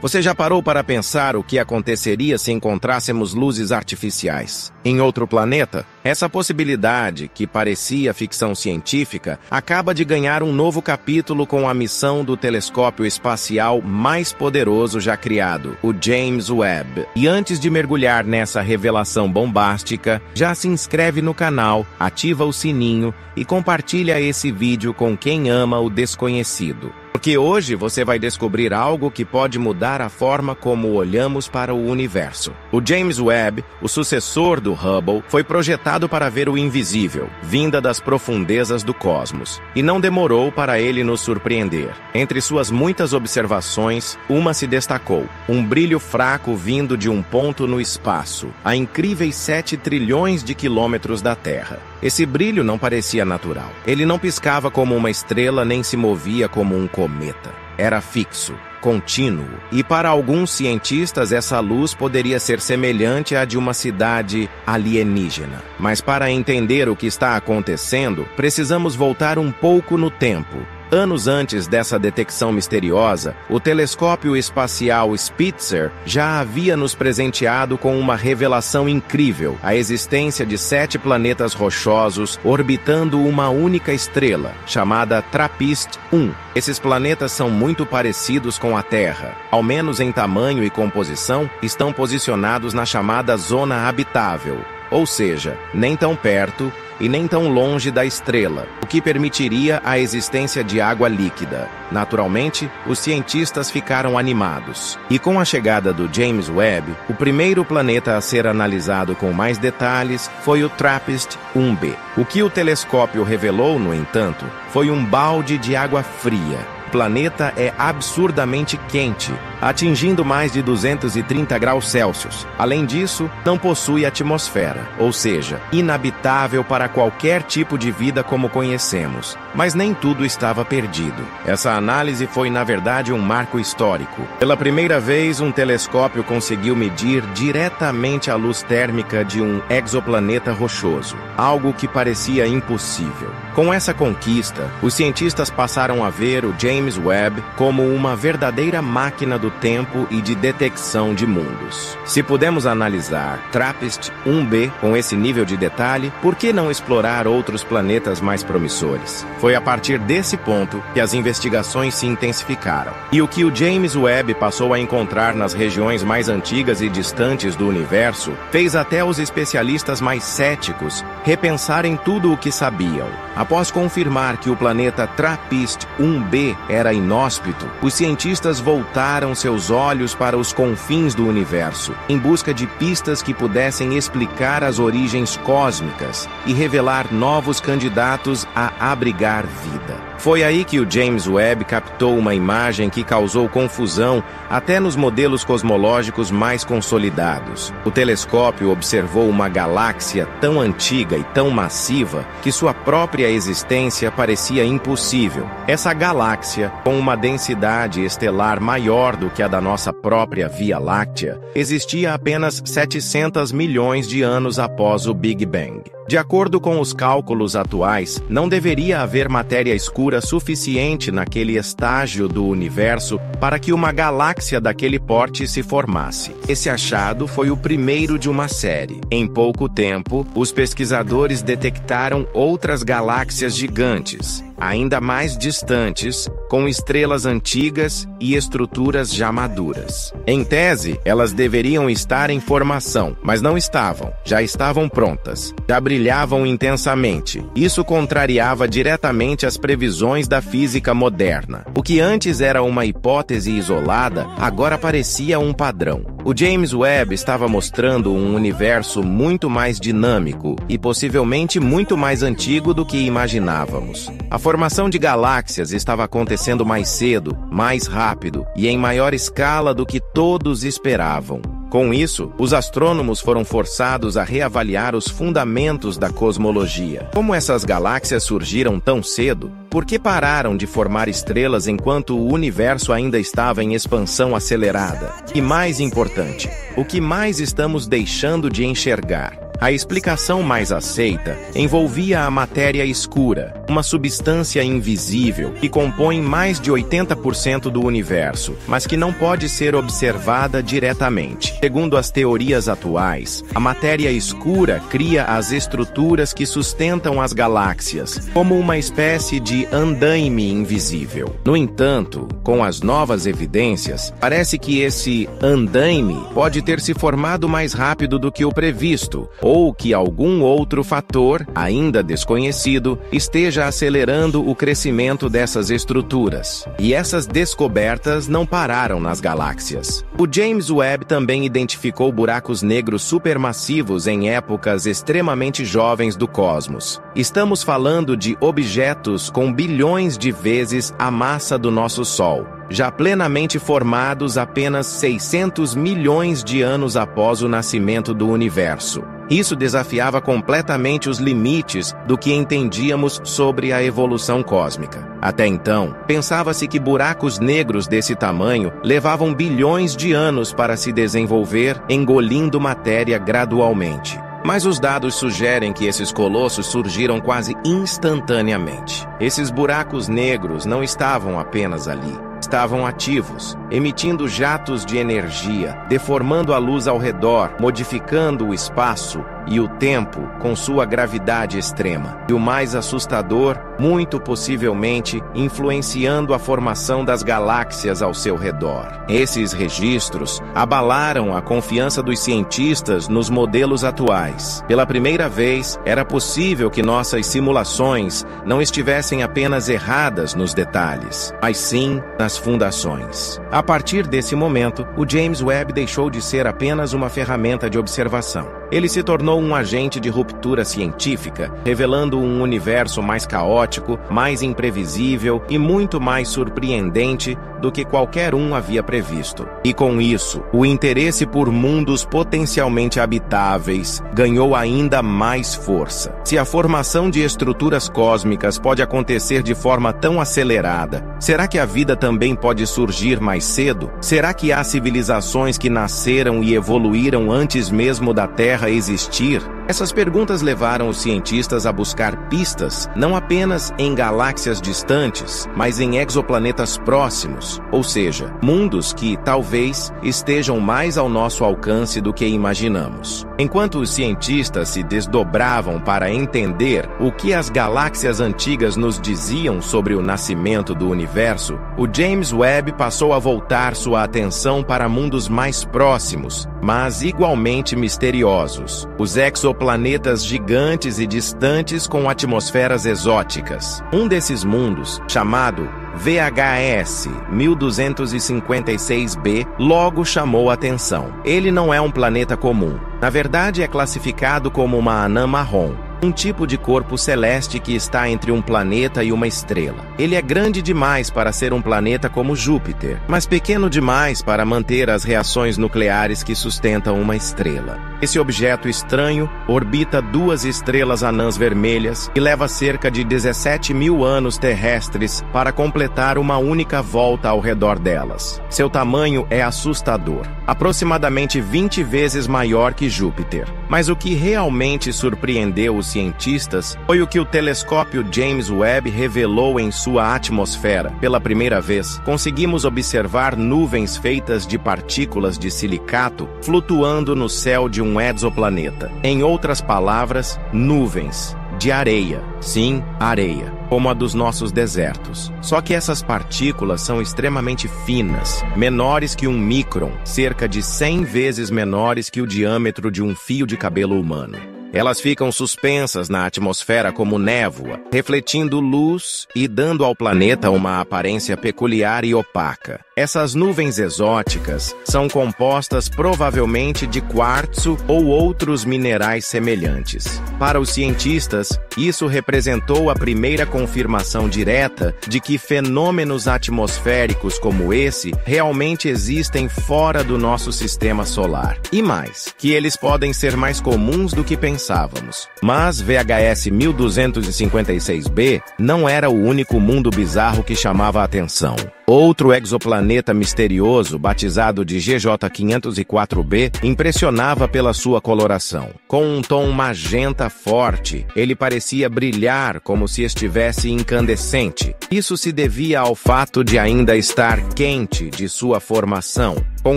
Você já parou para pensar o que aconteceria se encontrássemos luzes artificiais em outro planeta? Essa possibilidade, que parecia ficção científica, acaba de ganhar um novo capítulo com a missão do telescópio espacial mais poderoso já criado, o James Webb. E antes de mergulhar nessa revelação bombástica, já se inscreve no canal, ativa o sininho e compartilha esse vídeo com quem ama o desconhecido. Porque hoje você vai descobrir algo que pode mudar a forma como olhamos para o universo. O James Webb, o sucessor do Hubble, foi projetado para ver o invisível, vinda das profundezas do cosmos. E não demorou para ele nos surpreender. Entre suas muitas observações, uma se destacou. Um brilho fraco vindo de um ponto no espaço, a incríveis 7 trilhões de quilômetros da Terra. Esse brilho não parecia natural. Ele não piscava como uma estrela nem se movia como um cometa. Era fixo, contínuo, e para alguns cientistas essa luz poderia ser semelhante à de uma cidade alienígena. Mas para entender o que está acontecendo, precisamos voltar um pouco no tempo. Anos antes dessa detecção misteriosa, o telescópio espacial Spitzer já havia nos presenteado com uma revelação incrível: a existência de 7 planetas rochosos orbitando uma única estrela, chamada TRAPPIST-1. Esses planetas são muito parecidos com a Terra. Ao menos em tamanho e composição, estão posicionados na chamada zona habitável, ou seja, nem tão perto e nem tão longe da estrela, o que permitiria a existência de água líquida. Naturalmente, os cientistas ficaram animados. E com a chegada do James Webb, o primeiro planeta a ser analisado com mais detalhes foi o TRAPPIST-1b. O que o telescópio revelou, no entanto, foi um balde de água fria. O planeta é absurdamente quente, atingindo mais de 230 graus Celsius. Além disso, não possui atmosfera, ou seja, inabitável para qualquer tipo de vida como conhecemos. Mas nem tudo estava perdido. Essa análise foi, na verdade, um marco histórico. Pela primeira vez, um telescópio conseguiu medir diretamente a luz térmica de um exoplaneta rochoso, algo que parecia impossível. Com essa conquista, os cientistas passaram a ver o James Webb como uma verdadeira máquina do tempo e de detecção de mundos. Se pudemos analisar TRAPPIST-1b com esse nível de detalhe, por que não explorar outros planetas mais promissores? Foi a partir desse ponto que as investigações se intensificaram. E o que o James Webb passou a encontrar nas regiões mais antigas e distantes do universo fez até os especialistas mais céticos repensarem tudo o que sabiam. Após confirmar que o planeta TRAPPIST-1b era inóspito, os cientistas voltaram seus olhos para os confins do universo, em busca de pistas que pudessem explicar as origens cósmicas e revelar novos candidatos a abrigar vida. Foi aí que o James Webb captou uma imagem que causou confusão até nos modelos cosmológicos mais consolidados. O telescópio observou uma galáxia tão antiga e tão massiva que sua própria existência parecia impossível. Essa galáxia, com uma densidade estelar maior do que a da nossa própria Via Láctea, existia apenas 700 milhões de anos após o Big Bang. De acordo com os cálculos atuais, não deveria haver matéria escura suficiente naquele estágio do universo para que uma galáxia daquele porte se formasse. Esse achado foi o primeiro de uma série. Em pouco tempo, os pesquisadores detectaram outras galáxias gigantes, ainda mais distantes, com estrelas antigas e estruturas já maduras. Em tese, elas deveriam estar em formação, mas não estavam. Já estavam prontas. Já brilhavam intensamente. Isso contrariava diretamente as previsões da física moderna. O que antes era uma hipótese isolada, agora parecia um padrão. O James Webb estava mostrando um universo muito mais dinâmico e possivelmente muito mais antigo do que imaginávamos. A formação de galáxias estava acontecendo mais cedo, mais rápido e em maior escala do que todos esperavam. Com isso, os astrônomos foram forçados a reavaliar os fundamentos da cosmologia. Como essas galáxias surgiram tão cedo? Por que pararam de formar estrelas enquanto o universo ainda estava em expansão acelerada? E mais importante, o que mais estamos deixando de enxergar? A explicação mais aceita envolvia a matéria escura, uma substância invisível que compõe mais de 80% do universo, mas que não pode ser observada diretamente. Segundo as teorias atuais, a matéria escura cria as estruturas que sustentam as galáxias, como uma espécie de andaime invisível. No entanto, com as novas evidências, parece que esse andaime pode ter se formado mais rápido do que o previsto, ou que algum outro fator, ainda desconhecido, esteja acelerando o crescimento dessas estruturas. E essas descobertas não pararam nas galáxias. O James Webb também identificou buracos negros supermassivos em épocas extremamente jovens do cosmos. Estamos falando de objetos com bilhões de vezes a massa do nosso Sol, já plenamente formados apenas 600 milhões de anos após o nascimento do universo. Isso desafiava completamente os limites do que entendíamos sobre a evolução cósmica. Até então, pensava-se que buracos negros desse tamanho levavam bilhões de anos para se desenvolver, engolindo matéria gradualmente. Mas os dados sugerem que esses colossos surgiram quase instantaneamente. Esses buracos negros não estavam apenas ali. Estavam ativos, emitindo jatos de energia, deformando a luz ao redor, modificando o espaço e o tempo com sua gravidade extrema. E o mais assustador, muito possivelmente influenciando a formação das galáxias ao seu redor. Esses registros abalaram a confiança dos cientistas nos modelos atuais. Pela primeira vez, era possível que nossas simulações não estivessem apenas erradas nos detalhes, mas sim nas fundações. A partir desse momento, o James Webb deixou de ser apenas uma ferramenta de observação. Ele se tornou um agente de ruptura científica, revelando um universo mais caótico, mais imprevisível e muito mais surpreendente do que qualquer um havia previsto. E com isso, o interesse por mundos potencialmente habitáveis ganhou ainda mais força. Se a formação de estruturas cósmicas pode acontecer de forma tão acelerada, será que a vida também pode surgir mais cedo? Será que há civilizações que nasceram e evoluíram antes mesmo da Terra existir? Essas perguntas levaram os cientistas a buscar pistas não apenas em galáxias distantes, mas em exoplanetas próximos, ou seja, mundos que, talvez, estejam mais ao nosso alcance do que imaginamos. Enquanto os cientistas se desdobravam para entender o que as galáxias antigas nos diziam sobre o nascimento do universo, o James Webb passou a voltar sua atenção para mundos mais próximos, mas igualmente misteriosos. Os exoplanetas gigantes e distantes com atmosferas exóticas. Um desses mundos, chamado VHS 1256b, logo chamou atenção. Ele não é um planeta comum. Na verdade, é classificado como uma anã marrom, um tipo de corpo celeste que está entre um planeta e uma estrela. Ele é grande demais para ser um planeta como Júpiter, mas pequeno demais para manter as reações nucleares que sustentam uma estrela. Esse objeto estranho orbita duas estrelas anãs vermelhas e leva cerca de 17 mil anos terrestres para completar uma única volta ao redor delas. Seu tamanho é assustador, aproximadamente 20 vezes maior que Júpiter. Mas o que realmente surpreendeu os cientistas foi o que o telescópio James Webb revelou em sua atmosfera. Pela primeira vez, conseguimos observar nuvens feitas de partículas de silicato flutuando no céu de um exoplaneta. Em outras palavras, nuvens de areia. Sim, areia, como a dos nossos desertos. Só que essas partículas são extremamente finas, menores que um micron, cerca de 100 vezes menores que o diâmetro de um fio de cabelo humano. Elas ficam suspensas na atmosfera como névoa, refletindo luz e dando ao planeta uma aparência peculiar e opaca. Essas nuvens exóticas são compostas provavelmente de quartzo ou outros minerais semelhantes. Para os cientistas, isso representou a primeira confirmação direta de que fenômenos atmosféricos como esse realmente existem fora do nosso sistema solar. E mais, que eles podem ser mais comuns do que pensamos. pensávamos. Mas VHS 1256b não era o único mundo bizarro que chamava a atenção. Outro exoplaneta misterioso, batizado de GJ504b, impressionava pela sua coloração. Com um tom magenta forte, ele parecia brilhar como se estivesse incandescente. Isso se devia ao fato de ainda estar quente de sua formação, com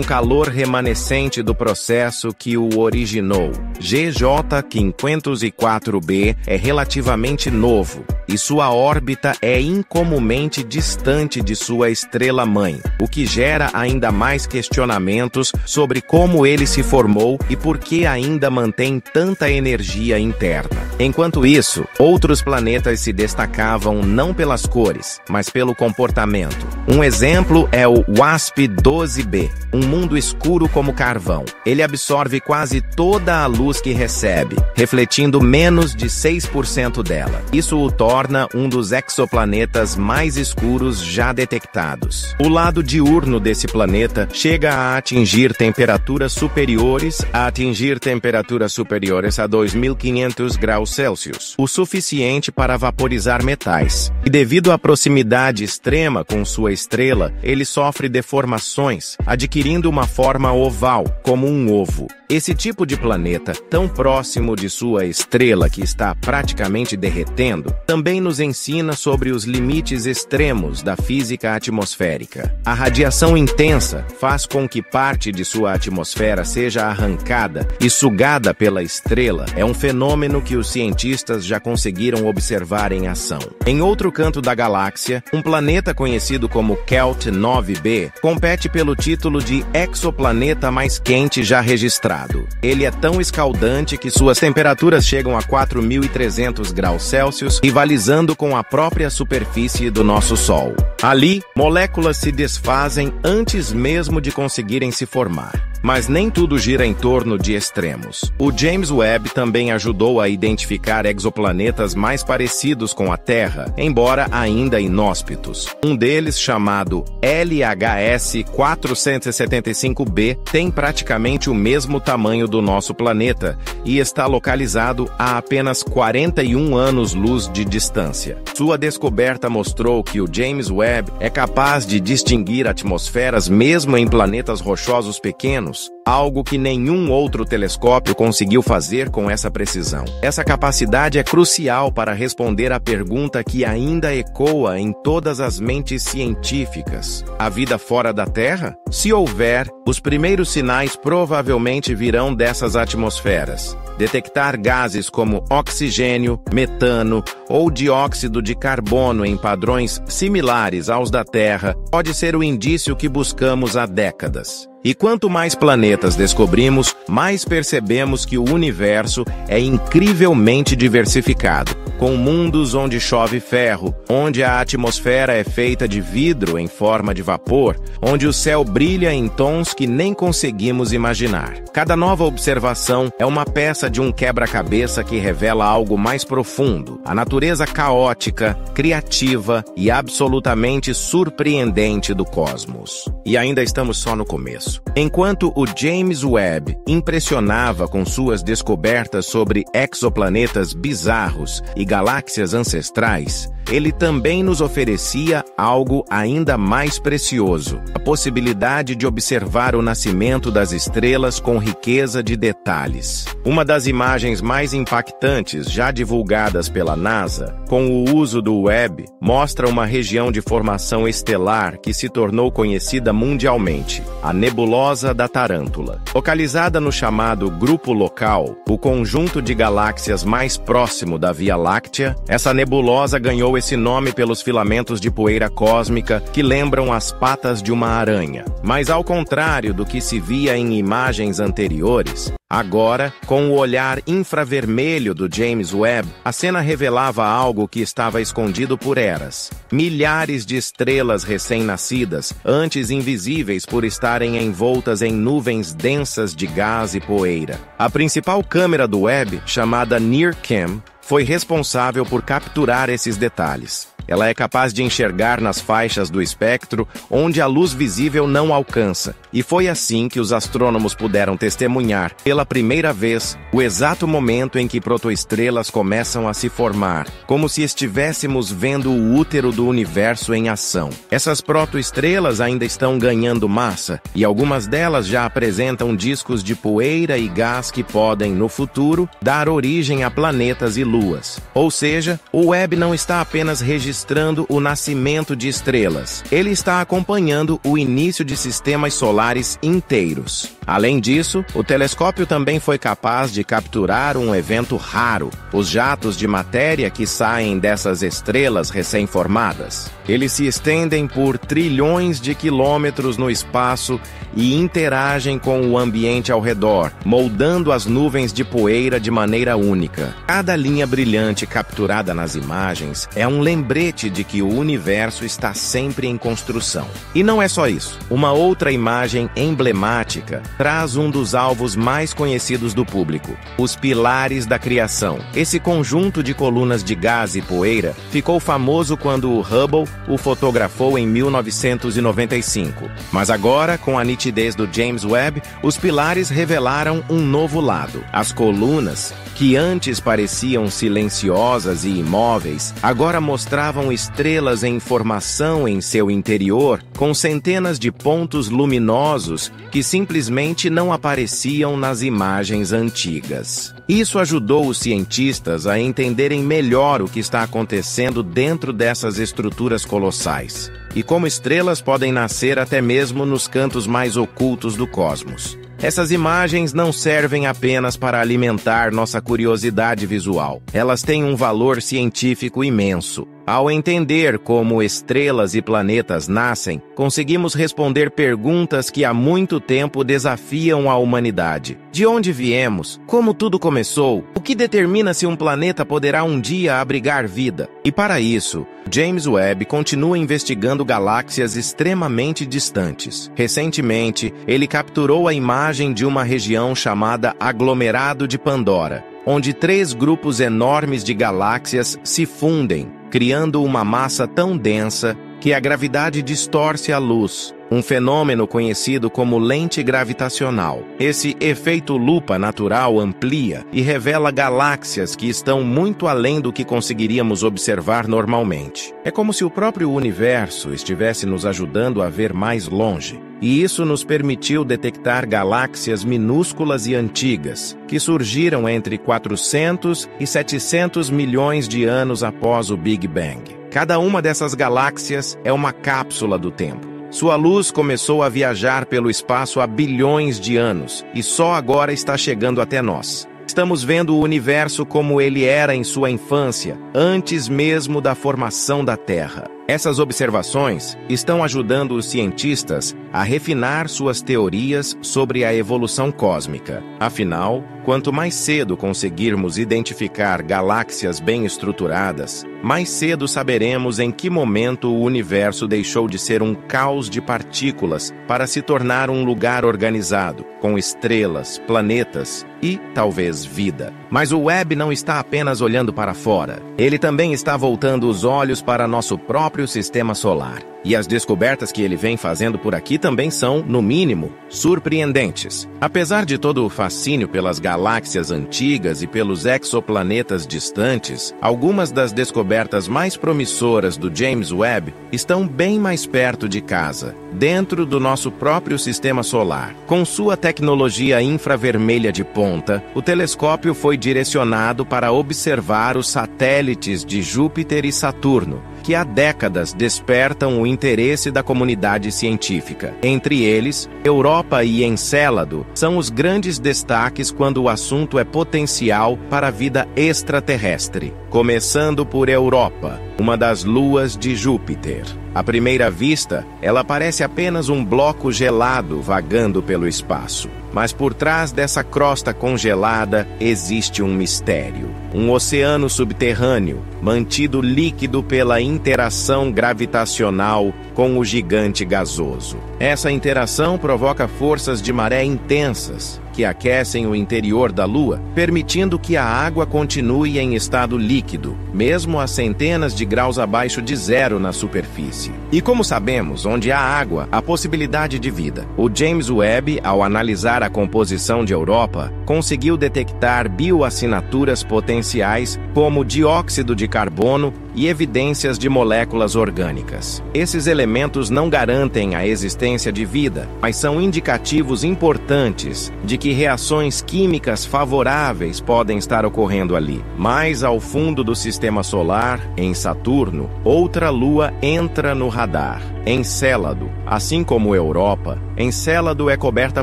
calor remanescente do processo que o originou. GJ504b é relativamente novo, e sua órbita é incomumente distante de sua estrela-mãe, o que gera ainda mais questionamentos sobre como ele se formou e por que ainda mantém tanta energia interna. Enquanto isso, outros planetas se destacavam não pelas cores, mas pelo comportamento. Um exemplo é o WASP-12b, um mundo escuro como carvão. Ele absorve quase toda a luz que recebe, refletindo menos de 6% dela. Isso o torna um dos exoplanetas mais escuros já detectados. O lado diurno desse planeta chega a atingir temperaturas superiores a 2.500 graus Celsius, o suficiente para vaporizar metais. E devido à proximidade extrema com sua estrela, ele sofre deformações, adquirindo uma forma oval, como um ovo. Esse tipo de planeta, tão próximo de sua estrela que está praticamente derretendo, também nos ensina sobre os limites extremos da física atmosférica. A radiação intensa faz com que parte de sua atmosfera seja arrancada e sugada pela estrela. É um fenômeno que os cientistas já conseguiram observar em ação. Em outro canto da galáxia, um planeta conhecido como Kelt 9b compete pelo título de exoplaneta mais quente já registrado. Ele é tão escaldante que suas temperaturas chegam a 4.300 graus Celsius, rivalizando com a própria superfície do nosso Sol. Ali, moléculas se desfazem antes mesmo de conseguirem se formar. Mas nem tudo gira em torno de extremos. O James Webb também ajudou a identificar exoplanetas mais parecidos com a Terra, embora ainda inóspitos. Um deles, chamado LHS 475b, tem praticamente o mesmo tamanho do nosso planeta e está localizado a apenas 41 anos-luz de distância. Sua descoberta mostrou que o James Webb é capaz de distinguir atmosferas mesmo em planetas rochosos pequenos, algo que nenhum outro telescópio conseguiu fazer com essa precisão. Essa capacidade é crucial para responder à pergunta que ainda ecoa em todas as mentes científicas: há vida fora da Terra? Se houver, os primeiros sinais provavelmente virão dessas atmosferas. Detectar gases como oxigênio, metano ou dióxido de carbono em padrões similares aos da Terra pode ser o indício que buscamos há décadas. E quanto mais planetas descobrimos, mais percebemos que o universo é incrivelmente diversificado, com mundos onde chove ferro, onde a atmosfera é feita de vidro em forma de vapor, onde o céu brilha em tons que nem conseguimos imaginar. Cada nova observação é uma peça de um quebra-cabeça que revela algo mais profundo, a natureza caótica, criativa e absolutamente surpreendente do cosmos. E ainda estamos só no começo. Enquanto o James Webb impressionava com suas descobertas sobre exoplanetas bizarros e galáxias ancestrais, ele também nos oferecia algo ainda mais precioso: a possibilidade de observar o nascimento das estrelas com riqueza de detalhes. Uma das imagens mais impactantes já divulgadas pela NASA, com o uso do Webb, mostra uma região de formação estelar que se tornou conhecida mundialmente, a Nebulosa da Tarântula. Localizada no chamado Grupo Local, o conjunto de galáxias mais próximo da Via Láctea, essa nebulosa ganhou esse nome pelos filamentos de poeira cósmica que lembram as patas de uma aranha. Mas ao contrário do que se via em imagens anteriores, agora, com o olhar infravermelho do James Webb, a cena revelava algo que estava escondido por eras. Milhares de estrelas recém-nascidas, antes invisíveis por estarem envoltas em nuvens densas de gás e poeira. A principal câmera do Webb, chamada NIRCam, foi responsável por capturar esses detalhes. Ela é capaz de enxergar nas faixas do espectro onde a luz visível não alcança. E foi assim que os astrônomos puderam testemunhar, pela primeira vez, o exato momento em que protoestrelas começam a se formar, como se estivéssemos vendo o útero do universo em ação. Essas protoestrelas ainda estão ganhando massa, e algumas delas já apresentam discos de poeira e gás que podem, no futuro, dar origem a planetas e luas. Ou seja, o Webb não está apenas registrando o nascimento de estrelas, ele está acompanhando o início de sistemas solares inteiros. Além disso, o telescópio também foi capaz de capturar um evento raro, os jatos de matéria que saem dessas estrelas recém-formadas. Eles se estendem por trilhões de quilômetros no espaço e interagem com o ambiente ao redor, moldando as nuvens de poeira de maneira única. Cada linha brilhante capturada nas imagens é um lembrete de que o universo está sempre em construção. E não é só isso. Uma outra imagem emblemática traz um dos alvos mais conhecidos do público, os pilares da criação. Esse conjunto de colunas de gás e poeira ficou famoso quando o Hubble o fotografou em 1995. Mas agora, com a nitidez do James Webb, os pilares revelaram um novo lado. As colunas, que antes pareciam silenciosas e imóveis, agora mostravam estrelas em formação em seu interior, com centenas de pontos luminosos que simplesmente não apareciam nas imagens antigas. Isso ajudou os cientistas a entenderem melhor o que está acontecendo dentro dessas estruturas colossais, e como estrelas podem nascer até mesmo nos cantos mais ocultos do cosmos. Essas imagens não servem apenas para alimentar nossa curiosidade visual. Elas têm um valor científico imenso. Ao entender como estrelas e planetas nascem, conseguimos responder perguntas que há muito tempo desafiam a humanidade. De onde viemos? Como tudo começou? O que determina se um planeta poderá um dia abrigar vida? E para isso, James Webb continua investigando galáxias extremamente distantes. Recentemente, ele capturou a imagem de uma região chamada Aglomerado de Pandora, onde 3 grupos enormes de galáxias se fundem, criando uma massa tão densa que a gravidade distorce a luz, um fenômeno conhecido como lente gravitacional. Esse efeito lupa natural amplia e revela galáxias que estão muito além do que conseguiríamos observar normalmente. É como se o próprio universo estivesse nos ajudando a ver mais longe. E isso nos permitiu detectar galáxias minúsculas e antigas, que surgiram entre 400 e 700 milhões de anos após o Big Bang. Cada uma dessas galáxias é uma cápsula do tempo. Sua luz começou a viajar pelo espaço há bilhões de anos e só agora está chegando até nós. Estamos vendo o universo como ele era em sua infância, antes mesmo da formação da Terra. Essas observações estão ajudando os cientistas a refinar suas teorias sobre a evolução cósmica. Afinal, quanto mais cedo conseguirmos identificar galáxias bem estruturadas, mais cedo saberemos em que momento o universo deixou de ser um caos de partículas para se tornar um lugar organizado, com estrelas, planetas e, talvez, vida. Mas o Webb não está apenas olhando para fora. Ele também está voltando os olhos para nosso próprio sistema solar. E as descobertas que ele vem fazendo por aqui também são, no mínimo, surpreendentes. Apesar de todo o fascínio pelas galáxias antigas e pelos exoplanetas distantes, algumas das descobertas mais promissoras do James Webb estão bem mais perto de casa, dentro do nosso próprio sistema solar. Com sua tecnologia infravermelha de ponta, o telescópio foi direcionado para observar os satélites de Júpiter e Saturno, que há décadas despertam o interesse da comunidade científica. Entre eles, Europa e Encélado são os grandes destaques quando o assunto é potencial para a vida extraterrestre. Começando por Europa, uma das luas de Júpiter. À primeira vista, ela parece apenas um bloco gelado vagando pelo espaço. Mas por trás dessa crosta congelada existe um mistério. Um oceano subterrâneo, mantido líquido pela interação gravitacional com o gigante gasoso. Essa interação provoca forças de maré intensas, que aquecem o interior da Lua, permitindo que a água continue em estado líquido, mesmo a centenas de graus abaixo de zero na superfície. E como sabemos, onde há água, há possibilidade de vida. O James Webb, ao analisar a composição de Europa, conseguiu detectar bioassinaturas potenciais, como dióxido de carbono e evidências de moléculas orgânicas. Esses elementos não garantem a existência de vida, mas são indicativos importantes de que reações químicas favoráveis podem estar ocorrendo ali. Mais ao fundo do sistema solar, em Saturno, outra lua entra no radar, Encélado. Assim como Europa, Encélado é coberta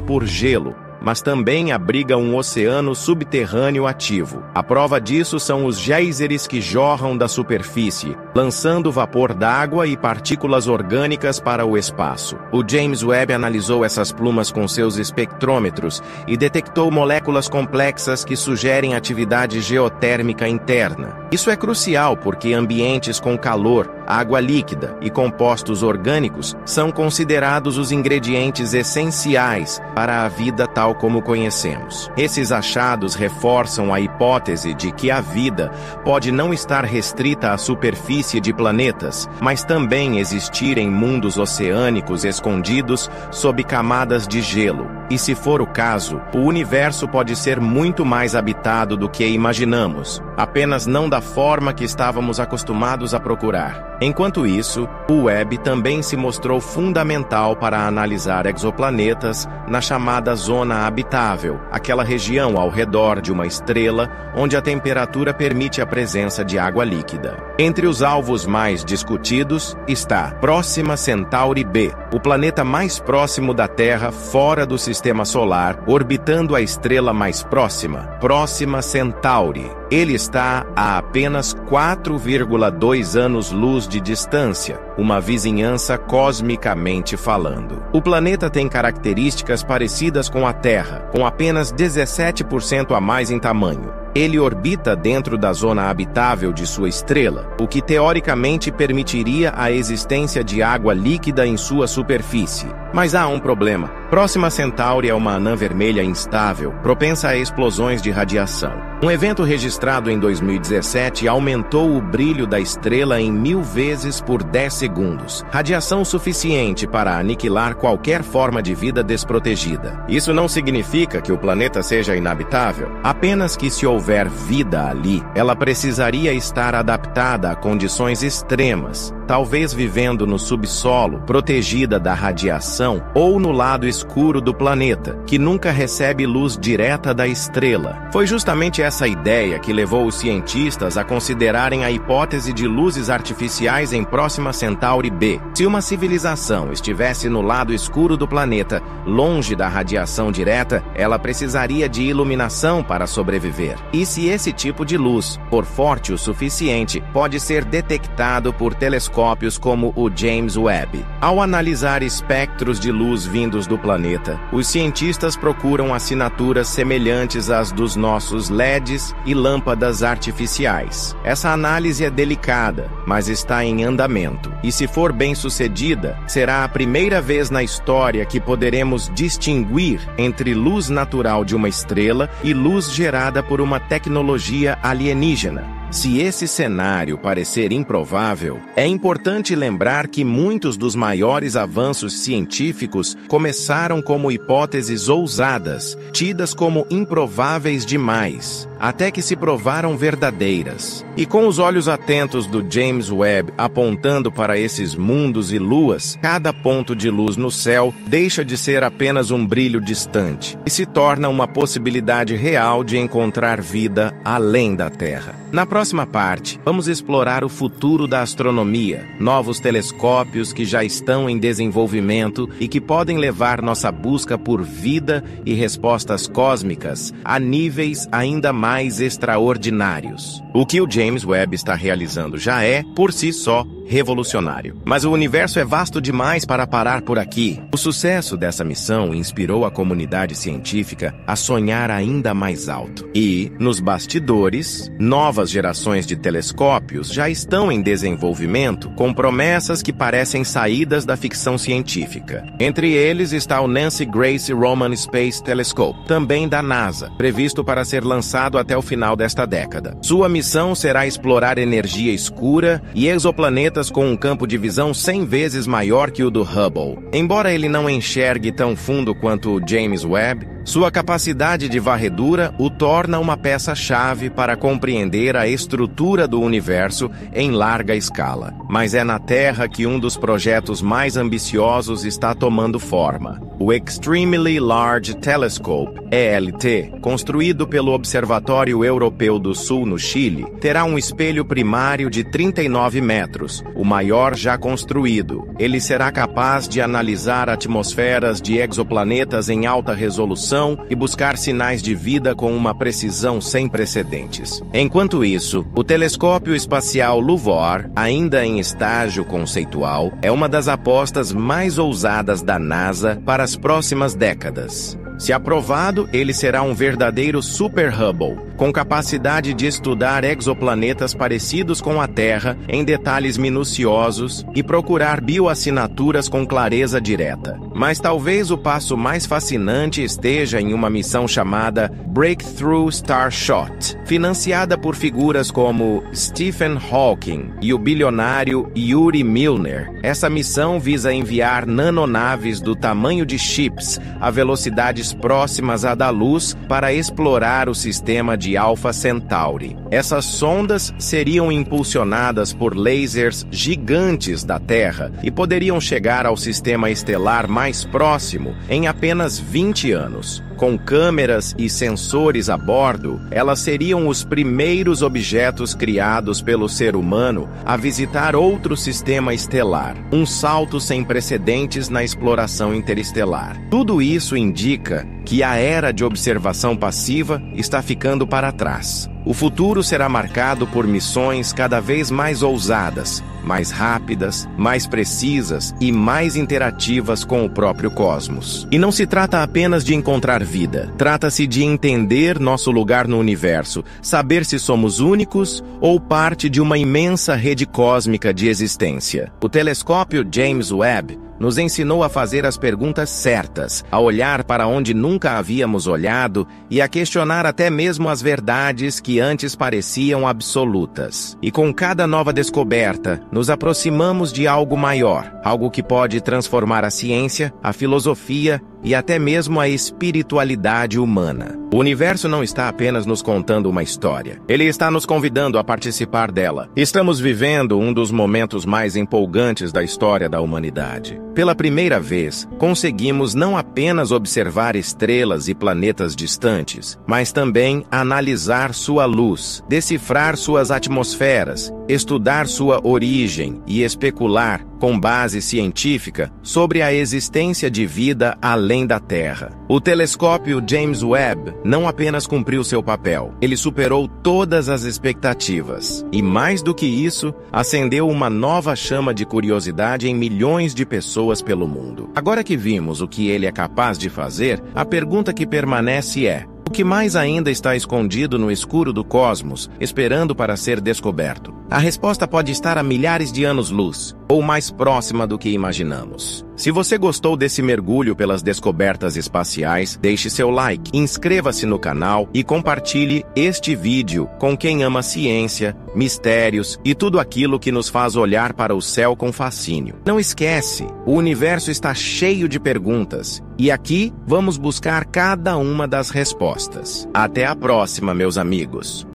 por gelo, mas também abriga um oceano subterrâneo ativo. A prova disso são os géiseres que jorram da superfície, lançando vapor d'água e partículas orgânicas para o espaço. O James Webb analisou essas plumas com seus espectrômetros e detectou moléculas complexas que sugerem atividade geotérmica interna. Isso é crucial porque ambientes com calor, água líquida e compostos orgânicos são considerados os ingredientes essenciais para a vida tal como conhecemos. Esses achados reforçam a hipótese de que a vida pode não estar restrita à superfície de planetas, mas também existir em mundos oceânicos escondidos sob camadas de gelo. E se for o caso, o universo pode ser muito mais habitado do que imaginamos, apenas não da forma que estávamos acostumados a procurar. Enquanto isso, o Webb também se mostrou fundamental para analisar exoplanetas na chamada zona habitável, aquela região ao redor de uma estrela onde a temperatura permite a presença de água líquida. Entre os alvos mais discutidos está Próxima Centauri B, o planeta mais próximo da Terra fora do Sistema Solar, orbitando a estrela mais próxima, Próxima Centauri. Ele está a apenas 4,2 anos-luz de distância, uma vizinhança cosmicamente falando. O planeta tem características parecidas com a Terra, com apenas 17% a mais em tamanho. Ele orbita dentro da zona habitável de sua estrela, o que teoricamente permitiria a existência de água líquida em sua superfície. Mas há um problema. Próxima Centauri é uma anã vermelha instável, propensa a explosões de radiação. Um evento registrado em 2017 aumentou o brilho da estrela em 1000 vezes por 10 segundos. Radiação suficiente para aniquilar qualquer forma de vida desprotegida. Isso não significa que o planeta seja inabitável, apenas que se houver vida ali, ela precisaria estar adaptada a condições extremas, talvez vivendo no subsolo, protegida da radiação, ou no lado escuro do planeta, que nunca recebe luz direta da estrela. Foi justamente essa ideia que levou os cientistas a considerarem a hipótese de luzes artificiais em Próxima Centauri B. Se uma civilização estivesse no lado escuro do planeta, longe da radiação direta, ela precisaria de iluminação para sobreviver. E se esse tipo de luz for forte o suficiente, pode ser detectado por telescópios como o James Webb. Ao analisar espectros de luz vindos do planeta, os cientistas procuram assinaturas semelhantes às dos nossos LEDs e lâmpadas artificiais. Essa análise é delicada, mas está em andamento. E se for bem sucedida, será a primeira vez na história que poderemos distinguir entre luz natural de uma estrela e luz gerada por uma tecnologia alienígena. Se esse cenário parecer improvável, é importante lembrar que muitos dos maiores avanços científicos começaram como hipóteses ousadas, tidas como improváveis demais, até que se provaram verdadeiras. E com os olhos atentos do James Webb apontando para esses mundos e luas, cada ponto de luz no céu deixa de ser apenas um brilho distante e se torna uma possibilidade real de encontrar vida além da Terra. Na próxima parte, vamos explorar o futuro da astronomia, novos telescópios que já estão em desenvolvimento e que podem levar nossa busca por vida e respostas cósmicas a níveis ainda mais extraordinários. O que o James Webb está realizando já é, por si só, revolucionário. Mas o universo é vasto demais para parar por aqui. O sucesso dessa missão inspirou a comunidade científica a sonhar ainda mais alto. E, nos bastidores, novas gerações de telescópios já estão em desenvolvimento com promessas que parecem saídas da ficção científica. Entre eles está o Nancy Grace Roman Space Telescope, também da NASA, previsto para ser lançado até o final desta década. Sua missão será explorar energia escura e exoplanetas com um campo de visão 100 vezes maior que o do Hubble. Embora ele não enxergue tão fundo quanto o James Webb, sua capacidade de varredura o torna uma peça-chave para compreender a estrutura do universo em larga escala. Mas é na Terra que um dos projetos mais ambiciosos está tomando forma. O Extremely Large Telescope, ELT, construído pelo Observatório Europeu do Sul no Chile, terá um espelho primário de 39 metros, o maior já construído. Ele será capaz de analisar atmosferas de exoplanetas em alta resolução e buscar sinais de vida com uma precisão sem precedentes. Enquanto isso, o telescópio espacial LUVOIR, ainda em estágio conceitual, é uma das apostas mais ousadas da NASA para as próximas décadas. Se aprovado, ele será um verdadeiro Super Hubble, com capacidade de estudar exoplanetas parecidos com a Terra em detalhes minuciosos e procurar bioassinaturas com clareza direta. Mas talvez o passo mais fascinante esteja em uma missão chamada Breakthrough Starshot, financiada por figuras como Stephen Hawking e o bilionário Yuri Milner. Essa missão visa enviar nanonaves do tamanho de chips a velocidades próximas à da luz para explorar o sistema de Alpha Centauri. Essas sondas seriam impulsionadas por lasers gigantes da Terra e poderiam chegar ao sistema estelar mais próximo em apenas 20 anos. Com câmeras e sensores a bordo, elas seriam os primeiros objetos criados pelo ser humano a visitar outro sistema estelar, um salto sem precedentes na exploração interestelar. Tudo isso indica que a era de observação passiva está ficando para trás. O futuro será marcado por missões cada vez mais ousadas, mais rápidas, mais precisas e mais interativas com o próprio cosmos. E não se trata apenas de encontrar vida. Trata-se de entender nosso lugar no universo, saber se somos únicos ou parte de uma imensa rede cósmica de existência. O telescópio James Webb nos ensinou a fazer as perguntas certas, a olhar para onde nunca havíamos olhado e a questionar até mesmo as verdades que antes pareciam absolutas. E com cada nova descoberta, nos aproximamos de algo maior, algo que pode transformar a ciência, a filosofia e até mesmo a espiritualidade humana. O universo não está apenas nos contando uma história. Ele está nos convidando a participar dela. Estamos vivendo um dos momentos mais empolgantes da história da humanidade. Pela primeira vez, conseguimos não apenas observar estrelas e planetas distantes, mas também analisar sua luz, decifrar suas atmosferas, estudar sua origem e especular, com base científica, sobre a existência de vida além da Terra. O telescópio James Webb não apenas cumpriu seu papel, ele superou todas as expectativas. E mais do que isso, acendeu uma nova chama de curiosidade em milhões de pessoas pelo mundo. Agora que vimos o que ele é capaz de fazer, a pergunta que permanece é: o que mais ainda está escondido no escuro do cosmos, esperando para ser descoberto? A resposta pode estar a milhares de anos-luz, ou mais próxima do que imaginamos. Se você gostou desse mergulho pelas descobertas espaciais, deixe seu like, inscreva-se no canal e compartilhe este vídeo com quem ama ciência, mistérios e tudo aquilo que nos faz olhar para o céu com fascínio. Não esquece, o universo está cheio de perguntas e aqui vamos buscar cada uma das respostas. Até a próxima, meus amigos!